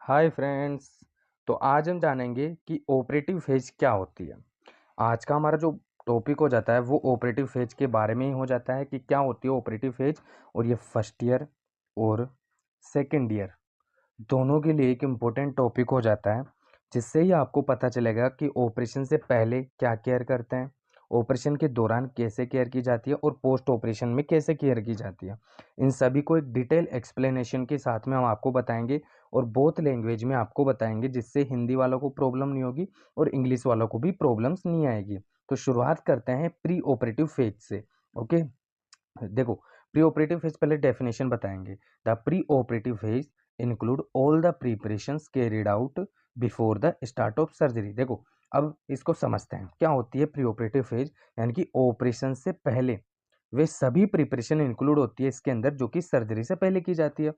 Hi friends. तो आज हम जानेंगे कि ऑपरेटिव फेज क्या होती है। आज का हमारा जो टॉपिक हो जाता है वो ऑपरेटिव फेज के बारे में ही हो जाता है कि क्या होती है ऑपरेटिव फेज। और ये फर्स्ट ईयर और सेकंड ईयर दोनों के लिए एक इम्पोर्टेंट टॉपिक हो जाता है, जिससे ही आपको पता चलेगा कि ऑपरेशन से पहले क्या केयर करते हैं, ऑपरेशन के दौरान कैसे केयर की जाती है और पोस्ट ऑपरेशन में कैसे केयर की जाती है। इन सभी को एक डिटेल एक्सप्लेनेशन के साथ में हम आपको बताएंगे और बोथ लैंग्वेज में आपको बताएंगे, जिससे हिंदी वालों को प्रॉब्लम नहीं होगी और इंग्लिश वालों को भी प्रॉब्लम्स नहीं आएगी। तो शुरुआत करते हैं प्री ऑपरेटिव फेज से। ओके, देखो, प्री ऑपरेटिव फेज पहले डेफिनेशन बताएंगे। The pre operative phase include all the preparations carried out before the start of surgery. देखो, अब इसको समझते हैं क्या होती है प्री ऑपरेटिव फेज। यानी कि ऑपरेशन से पहले वे सभी प्रिपरेशन इंक्लूड होती है इसके अंदर जो कि सर्जरी से पहले की जाती है।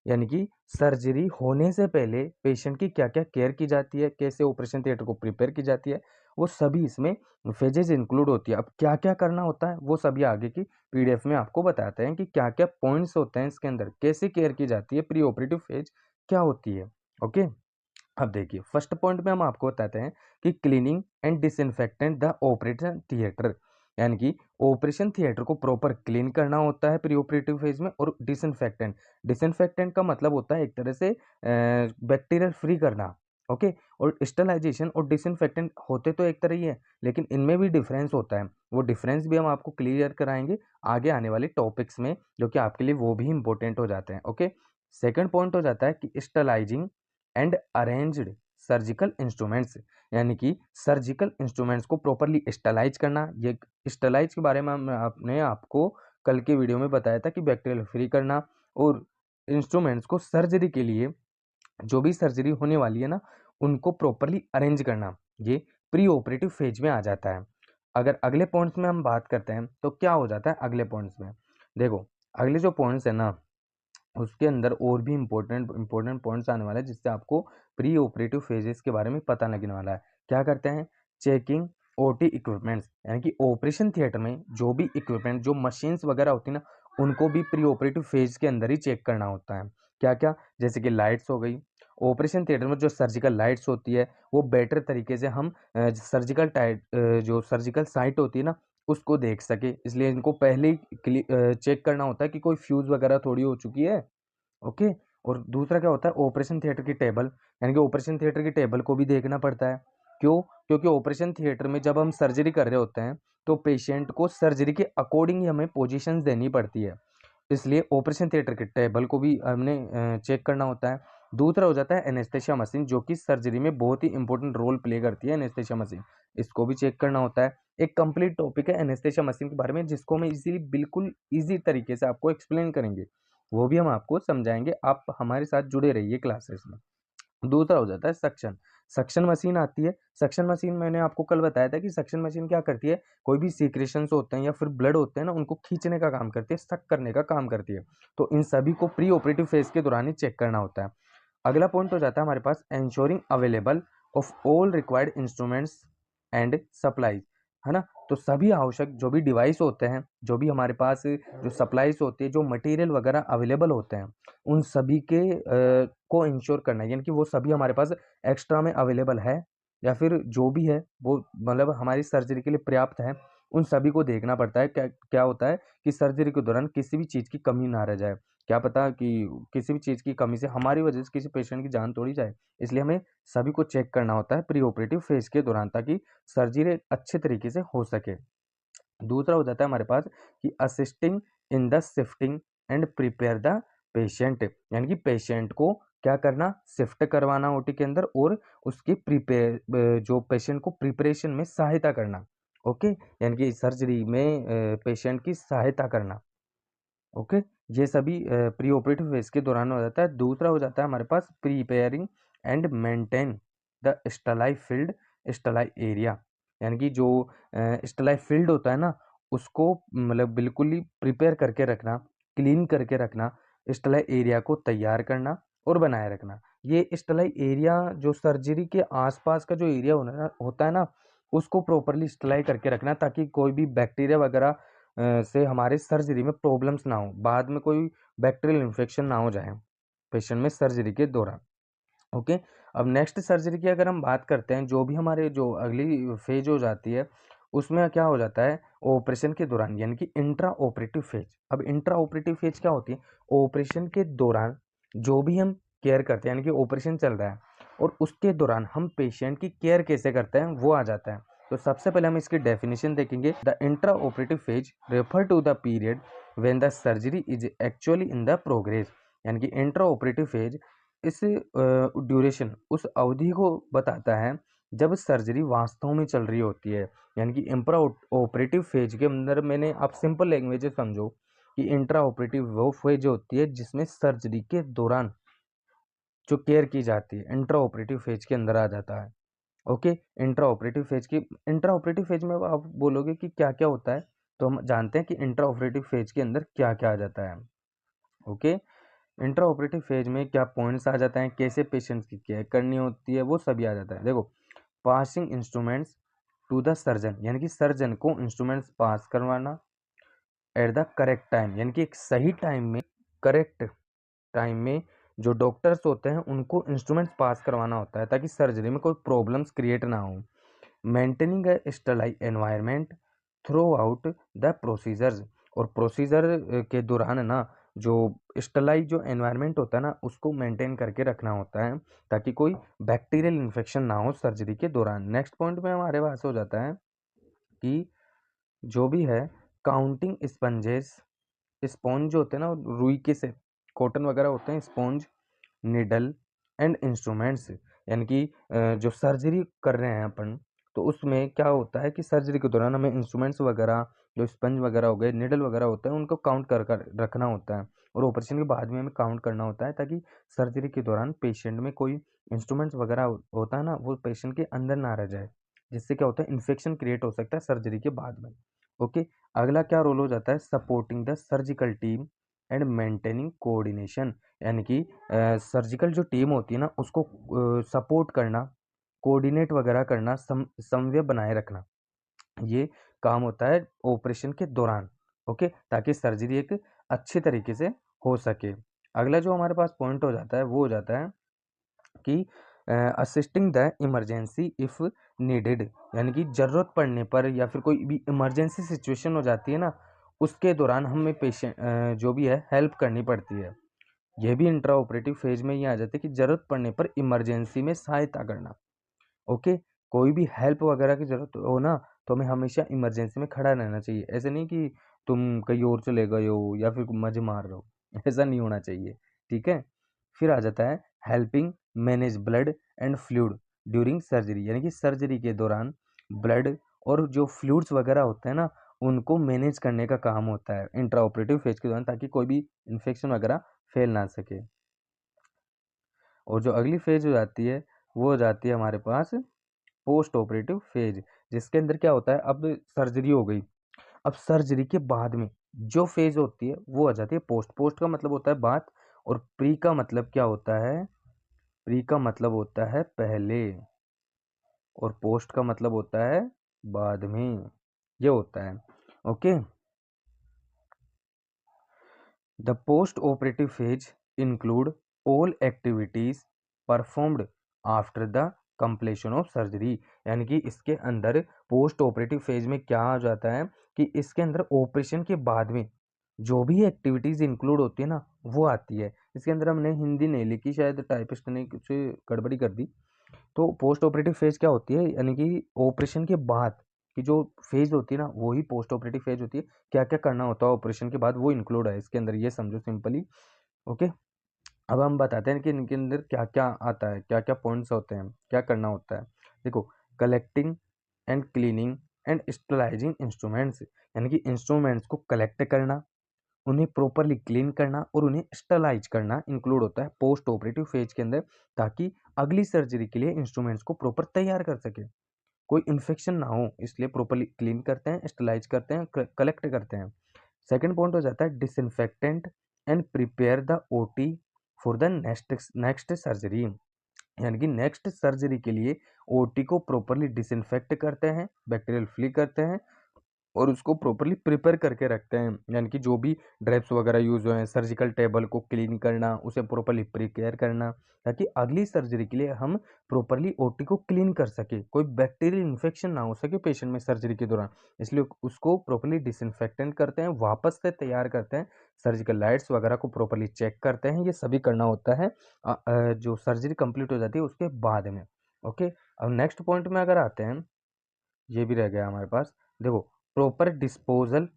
यानी कि सर्जरी होने से पहले पेशेंट की क्या क्या केयर की जाती है, कैसे ऑपरेशन थिएटर को प्रिपेयर की जाती है, वो सभी इसमें फेजेज इंक्लूड होती है। अब क्या क्या करना होता है वो सभी आगे की पीडीएफ में आपको बताते हैं कि क्या क्या पॉइंट्स होते हैं इसके अंदर, कैसे केयर की जाती है, प्री ऑपरेटिव फेज क्या होती है। ओके, अब देखिए फर्स्ट पॉइंट में हम आपको बताते हैं कि cleaning and disinfectant the operation theatre. यानी कि ऑपरेशन थिएटर को प्रॉपर क्लीन करना होता है प्री ऑपरेटिव फेज में। और डिसइंफेक्टेंट, डिसइंफेक्टेंट का मतलब होता है एक तरह से बैक्टीरियल फ्री करना। ओके, और स्टरलाइजेशन और डिसइंफेक्टेंट होते तो एक तरह ही है, लेकिन इनमें भी डिफरेंस होता है। वो डिफरेंस भी हम आपको क्लियर कराएंगे आगे आने वाले टॉपिक्स में, जो कि आपके लिए वो भी इंपॉर्टेंट हो जाते हैं। ओके, सेकंड पॉइंट हो जाता है कि sterilising and arranged surgical instruments. यानी कि सर्जिकल इंस्ट्रूमेंट्स को प्रॉपरली स्टरलाइज करना। ये स्टरलाइज के बारे में आपने आपको कल के वीडियो में बताया था कि बैक्टीरियल फ्री करना। और इंस्ट्रूमेंट्स को सर्जरी के लिए, जो भी सर्जरी होने वाली है ना, उनको प्रॉपरली अरेंज करना, ये प्री ऑपरेटिव फेज में आ जाता है। अगर अगले पॉइंट्स में हम बात करते हैं तो क्या हो जाता है अगले पॉइंट्स में। देखो, अगले जो पॉइंट्स है ना, उसके अंदर और भी इम्पोर्टेंट इम्पोर्टेंट पॉइंट्स आने वाले हैं, जिससे आपको प्री ऑपरेटिव फेजेस के बारे में पता लगने वाला है। क्या करते हैं, चेकिंग ओटी इक्विपमेंट्स। यानी कि ऑपरेशन थिएटर में जो भी इक्विपमेंट, जो मशीन्स वगैरह होती है ना, उनको भी प्री ऑपरेटिव फेज के अंदर ही चेक करना होता है। क्या क्या, जैसे कि लाइट्स हो गई। ऑपरेशन थिएटर में जो सर्जिकल लाइट्स होती है वो बेटर तरीके से हम सर्जिकल टाइट, जो सर्जिकल साइट होती है ना, उसको देख सके, इसलिए इनको पहले ही चेक करना होता है कि कोई फ्यूज वगैरह थोड़ी हो चुकी है। ओके, और दूसरा क्या होता है, ऑपरेशन थिएटर की टेबल। यानी कि ऑपरेशन थिएटर की टेबल को भी देखना पड़ता है। क्यों? क्योंकि ऑपरेशन थिएटर में जब हम सर्जरी कर रहे होते हैं तो पेशेंट को सर्जरी के अकॉर्डिंग ही हमें पोजीशंस देनी पड़ती है, इसलिए ऑपरेशन थिएटर के टेबल को भी हमने चेक करना होता है। दूसरा हो जाता है एनेस्थेशिया मशीन, जो कि सर्जरी में बहुत ही इंपॉर्टेंट रोल प्ले करती है एनेस्थेशिया मशीन, इसको भी चेक करना होता है। एक कंप्लीट टॉपिक है एनेस्थेशिया मशीन के बारे में, जिसको हम इजीली, बिल्कुल इजी तरीके से आपको एक्सप्लेन करेंगे, वो भी हम आपको समझाएंगे। आप हमारे साथ जुड़े रहिए क्लासेस में। दूसरा हो जाता है सक्शन। सक्शन मशीन आती है। सक्शन मशीन मैंने आपको कल बताया था कि सक्शन मशीन क्या करती है, कोई भी सीक्रेशंस होते हैं या फिर ब्लड होते हैं ना, उनको खींचने का काम करती है, सक करने का काम करती है। तो इन सभी को प्री ऑपरेटिव फेज के दौरान ही चेक करना होता है। अगला पॉइंट हो जाता है हमारे पास ensuring available of all required instruments and supplies, है ना। तो सभी आवश्यक जो भी डिवाइस होते हैं, जो भी हमारे पास जो सप्लाईज होती है, जो मटेरियल वगैरह अवेलेबल होते हैं, उन सभी के को इंश्योर करना है। यानी कि वो सभी हमारे पास एक्स्ट्रा में अवेलेबल है, या फिर जो भी है वो मतलब हमारी सर्जरी के लिए पर्याप्त है, उन सभी को देखना पड़ता है। क्या क्या होता है कि सर्जरी के दौरान किसी भी चीज़ की कमी ना रह जाए। क्या पता कि किसी भी चीज़ की कमी से हमारी वजह से किसी पेशेंट की जान तोड़ी जाए, इसलिए हमें सभी को चेक करना होता है प्री ऑपरेटिव फेज के दौरान, ताकि सर्जरी अच्छे तरीके से हो सके। दूसरा हो जाता है हमारे पास कि assisting in the shifting and prepare the patient. यानी कि पेशेंट को क्या करना, शिफ्ट करवाना ओटी के अंदर, और उसकी प्रिपेयर, जो पेशेंट को प्रिपरेशन में सहायता करना। ओके, यानी कि सर्जरी में पेशेंट की सहायता करना। ओके, ये सभी प्री ऑपरेटिव फेज के दौरान हो जाता है। दूसरा हो जाता है हमारे पास preparing and maintain the sterile field, sterile area. यानी कि जो स्टलाई फील्ड होता है ना, उसको मतलब बिल्कुल ही प्रिपेयर करके रखना, क्लीन करके रखना, स्टलाई एरिया को तैयार करना और बनाए रखना। ये स्टलाई एरिया जो सर्जरी के आसपास का जो एरिया होता है ना, उसको प्रॉपरली स्टलाई करके रखना, ताकि कोई भी बैक्टीरिया वगैरह से हमारे सर्जरी में प्रॉब्लम्स ना हो, बाद में कोई बैक्टीरियल इन्फेक्शन ना हो जाए पेशेंट में सर्जरी के दौरान। ओके। अब नेक्स्ट सर्जरी की अगर हम बात करते हैं, जो भी हमारे जो अगली फेज हो जाती है, उसमें क्या हो जाता है ऑपरेशन के दौरान, यानी कि इंट्रा ऑपरेटिव फेज। अब इंट्रा ऑपरेटिव फेज क्या होती है, ऑपरेशन के दौरान जो भी हम केयर करते हैं, यानी कि ऑपरेशन चल रहा है और उसके दौरान हम पेशेंट की केयर कैसे करते हैं वो आ जाता है। तो सबसे पहले हम इसकी डेफिनेशन देखेंगे। The intra operative phase refer to the period when the surgery is actually in the progress, यानी कि इंट्रा ऑपरेटिव फेज इस ड्यूरेशन उस अवधि को बताता है जब सर्जरी वास्तव में चल रही होती है। यानी कि इंट्रा ऑपरेटिव फेज के अंदर, मैंने आप सिंपल लैंग्वेज में समझो कि इंट्रा ऑपरेटिव वो फेज होती है जिसमें सर्जरी के दौरान जो केयर की जाती है इंट्रा ऑपरेटिव फेज के अंदर आ जाता है। ओके। इंट्रा ऑपरेटिव फेज में आप बोलोगे कि क्या क्या होता है, तो हम जानते हैं कि इंट्रा ऑपरेटिव फेज के अंदर क्या क्या आ जाता है। ओके। इंट्रा ऑपरेटिव फेज में क्या पॉइंट्स आ जाता है, कैसे पेशेंट्स की केयर करनी होती है, वो सभी आ जाता है। देखो, passing instruments to the surgeon, यानी कि सर्जन को इंस्ट्रूमेंट्स पास करवाना एट द करेक्ट टाइम, यानी कि एक सही टाइम में, करेक्ट टाइम में जो डॉक्टर्स होते हैं उनको इंस्ट्रूमेंट्स पास करवाना होता है ताकि सर्जरी में कोई प्रॉब्लम्स क्रिएट ना हो। Maintaining a sterilize environment throughout the procedures, और प्रोसीजर के दौरान ना जो स्टरलाइज जो एनवायरनमेंट होता है ना उसको मेंटेन करके रखना होता है ताकि कोई बैक्टीरियल इन्फेक्शन ना हो सर्जरी के दौरान। नेक्स्ट पॉइंट में हमारे पास हो जाता है कि जो भी है काउंटिंग स्पंजेस, स्पॉन्ज जो होते हैं ना रुई के से कॉटन वगैरह होते हैं, स्पॉन्ज, निडल एंड इंस्ट्रूमेंट्स, यानी कि जो सर्जरी कर रहे हैं अपन, तो उसमें क्या होता है कि सर्जरी के दौरान हमें इंस्ट्रूमेंट्स वगैरह, जो स्पंज वगैरह हो गए, निडल वगैरह होता है, उनको काउंट कर कर रखना होता है और ऑपरेशन के बाद में हमें काउंट करना होता है ताकि सर्जरी के दौरान पेशेंट में कोई इंस्ट्रूमेंट्स वगैरह होता है ना वो पेशेंट के अंदर ना रह जाए, जिससे क्या होता है इन्फेक्शन क्रिएट हो सकता है सर्जरी के बाद में। ओके। अगला क्या रोल हो जाता है, supporting the surgical team and maintaining coordination, यानी कि सर्जिकल जो टीम होती है ना उसको सपोर्ट करना, कोऑर्डिनेट वगैरह करना, समन्वय बनाए रखना, ये काम होता है ऑपरेशन के दौरान। ओके, ताकि सर्जरी एक अच्छी तरीके से हो सके। अगला जो हमारे पास पॉइंट हो जाता है वो हो जाता है कि assisting the emergency if needed, यानी कि ज़रूरत पड़ने पर या फिर कोई भी इमरजेंसी सिचुएशन हो जाती है ना उसके दौरान हमें पेशेंट जो भी है हेल्प करनी पड़ती है। यह भी इंट्रा ऑपरेटिव फेज में ही आ जाता है कि ज़रूरत पड़ने पर इमरजेंसी में सहायता करना। ओके। कोई भी हेल्प वगैरह की ज़रूरत हो ना तो हमें हमेशा इमरजेंसी में खड़ा रहना चाहिए। ऐसे नहीं कि तुम कहीं और चले गए हो या फिर मज़े मार रहे हो, ऐसा नहीं होना चाहिए। ठीक है। फिर आ जाता है helping manage blood and fluid during surgery, यानी कि सर्जरी के दौरान ब्लड और जो फ्लूइड्स वगैरह होते हैं ना उनको मैनेज करने का काम होता है इंट्रा ऑपरेटिव फेज के दौरान ताकि कोई भी इन्फेक्शन वगैरह फैल ना सके। और जो अगली फेज हो जाती है वो हो जाती है हमारे पास पोस्ट ऑपरेटिव फेज, जिसके अंदर क्या होता है, अब सर्जरी हो गई, अब सर्जरी के बाद में जो फेज होती है वो आ जाती है पोस्ट। पोस्ट का मतलब होता है बाद, और प्री का मतलब क्या होता है, प्री का मतलब होता है पहले, और पोस्ट का मतलब होता है बाद में, ये होता है। Okay. The post operative phase include all activities performed after the completion of surgery, यानी कि इसके अंदर पोस्ट ऑपरेटिव फेज में क्या आ जाता है कि इसके अंदर ऑपरेशन के बाद में जो भी एक्टिविटीज इंक्लूड होती है ना वो आती है। इसके अंदर हमने हिंदी नहीं लिखी, शायद टाइपिस्ट ने कुछ गड़बड़ी कर दी। तो पोस्ट ऑपरेटिव फेज क्या होती है, यानी कि ऑपरेशन के बाद की जो फेज होती है ना वो ही पोस्ट ऑपरेटिव फेज होती है। क्या क्या करना होता है ऑपरेशन के बाद वो इंक्लूड है इसके अंदर, ये समझो सिंपली। ओके। अब हम बताते हैं कि इनके अंदर क्या क्या आता है, क्या क्या पॉइंट्स होते हैं, क्या करना होता है। देखो, collecting and cleaning and sterilising instruments, यानी कि इंस्ट्रूमेंट्स को कलेक्ट करना, उन्हें प्रॉपरली क्लीन करना और उन्हें स्टरलाइज करना इंक्लूड होता है पोस्ट ऑपरेटिव फेज के अंदर, ताकि अगली सर्जरी के लिए इंस्ट्रूमेंट्स को प्रॉपर तैयार कर सके, कोई इन्फेक्शन ना हो, इसलिए प्रॉपरली क्लीन करते हैं, स्टरलाइज करते हैं, कलेक्ट करते हैं। सेकंड पॉइंट हो जाता है disinfectant and prepare the OT for the next next surgery, यानी कि नेक्स्ट सर्जरी के लिए ओटी को प्रॉपरली डिसइंफेक्ट करते हैं, बैक्टीरियल फ्री करते हैं और उसको प्रॉपर्ली प्रिपेयर करके रखते हैं, यानी कि जो भी ड्रेप्स वगैरह यूज़ हुए हैं, सर्जिकल टेबल को क्लीन करना, उसे प्रॉपर्ली प्रिपेयर करना, ताकि अगली सर्जरी के लिए हम प्रॉपर्ली ओटी को क्लीन कर सके, कोई बैक्टीरियल इन्फेक्शन ना हो सके पेशेंट में सर्जरी के दौरान। इसलिए उसको प्रॉपर्ली डिसइंफेक्टेंट करते हैं, वापस से तैयार करते हैं, सर्जिकल लाइट्स वगैरह को प्रॉपर्ली चेक करते हैं। ये सभी करना होता है जो सर्जरी कंप्लीट हो जाती है उसके बाद में। ओके, अब नेक्स्ट पॉइंट में अगर आते हैं, ये भी रह गया हमारे पास। देखो, proper disposal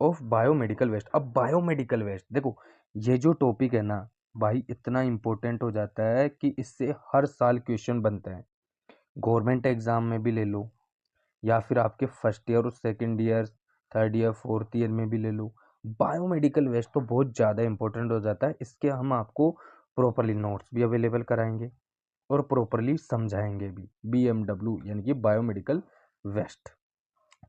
of biomedical waste. अब बायोमेडिकल वेस्ट देखो, ये जो टॉपिक है ना भाई, इतना इंपॉर्टेंट हो जाता है कि इससे हर साल क्वेश्चन बनता है। गवर्नमेंट एग्जाम में भी ले लो, या फिर आपके फर्स्ट ईयर और second year, third year, fourth year में भी ले लो। बायोमेडिकल वेस्ट तो बहुत ज़्यादा इंपॉर्टेंट हो जाता है। इसके हम आपको प्रॉपरली नोट्स भी अवेलेबल कराएंगे और प्रॉपरली समझाएंगे भी। BMW यानी कि बायोमेडिकल वेस्ट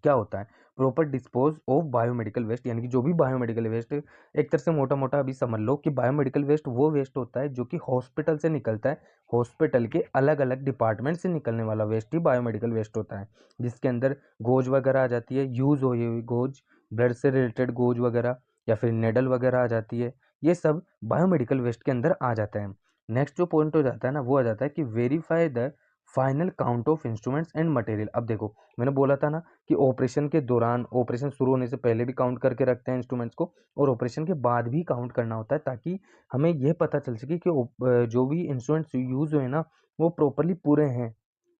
क्या होता है? Proper dispose of biomedical waste, यानी कि जो भी बायोमेडिकल वेस्ट, एक तरह से मोटा मोटा अभी समझ लो कि बायोमेडिकल वेस्ट वो वेस्ट होता है जो कि हॉस्पिटल से निकलता है। हॉस्पिटल के अलग अलग डिपार्टमेंट से निकलने वाला वेस्ट ही बायोमेडिकल वेस्ट होता है, जिसके अंदर गोज वगैरह आ जाती है, यूज हुई हुई गोज, ब्लड से रिलेटेड गोज वगैरह, या फिर नेडल वगैरह आ जाती है। ये सब बायोमेडिकल वेस्ट के अंदर आ जाता है। नेक्स्ट जो पॉइंट हो जाता है ना, वो आ जाता है कि verify the final count of instruments and material. अब देखो, मैंने बोला था ना कि ऑपरेशन के दौरान, ऑपरेशन शुरू होने से पहले भी काउंट करके रखते हैं इंस्ट्रूमेंट्स को, और ऑपरेशन के बाद भी काउंट करना होता है, ताकि हमें यह पता चल सके कि जो भी इंस्ट्रूमेंट्स यूज हुए ना वो प्रॉपरली पूरे हैं,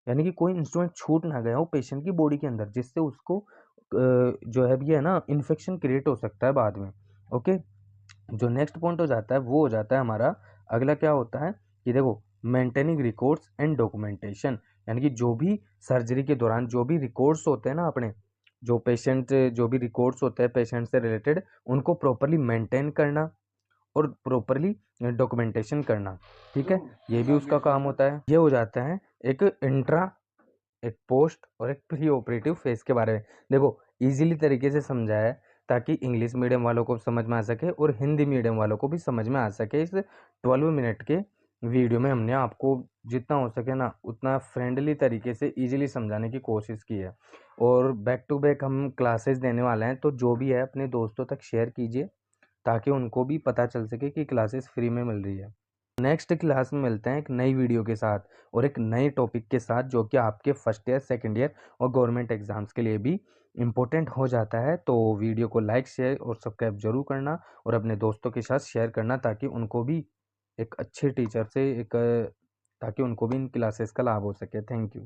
यानी कि कोई इंस्ट्रूमेंट छूट ना गया हो पेशेंट की बॉडी के अंदर, जिससे उसको जो है भी है ना इन्फेक्शन क्रिएट हो सकता है बाद में। ओके, जो नेक्स्ट पॉइंट हो जाता है वो हो जाता है हमारा अगला। क्या होता है कि देखो, मेंटेनिंग रिकॉर्ड्स एंड डॉक्यूमेंटेशन, यानी कि जो भी सर्जरी के दौरान जो भी रिकॉर्ड्स होते हैं ना अपने, जो भी रिकॉर्ड्स होते हैं पेशेंट से रिलेटेड, उनको प्रॉपरली मेंटेन करना और प्रॉपरली डॉक्यूमेंटेशन करना। ठीक है, ये भी उसका काम होता है। ये हो जाता है एक इंट्रा, एक पोस्ट और एक प्री ऑपरेटिव फेज के बारे में। देखो, इजीली तरीके से समझाया है ताकि इंग्लिश मीडियम वालों को समझ में आ सके और हिंदी मीडियम वालों को भी समझ में आ सके। इस 12 मिनट के वीडियो में हमने आपको जितना हो सके ना उतना फ्रेंडली तरीके से इजीली समझाने की कोशिश की है, और बैक टू बैक हम क्लासेस देने वाले हैं, तो जो भी है अपने दोस्तों तक शेयर कीजिए ताकि उनको भी पता चल सके कि क्लासेस फ्री में मिल रही है। नेक्स्ट क्लास में मिलते हैं एक नई वीडियो के साथ और एक नए टॉपिक के साथ, जो कि आपके फर्स्ट ईयर, सेकंड ईयर और गवर्नमेंट एग्जाम्स के लिए भी इम्पोर्टेंट हो जाता है। तो वीडियो को लाइक, शेयर और सब्सक्राइब जरूर करना, और अपने दोस्तों के साथ शेयर करना, ताकि उनको भी एक अच्छे टीचर से ताकि उनको भी इन क्लासेस का लाभ हो सके। Thank you.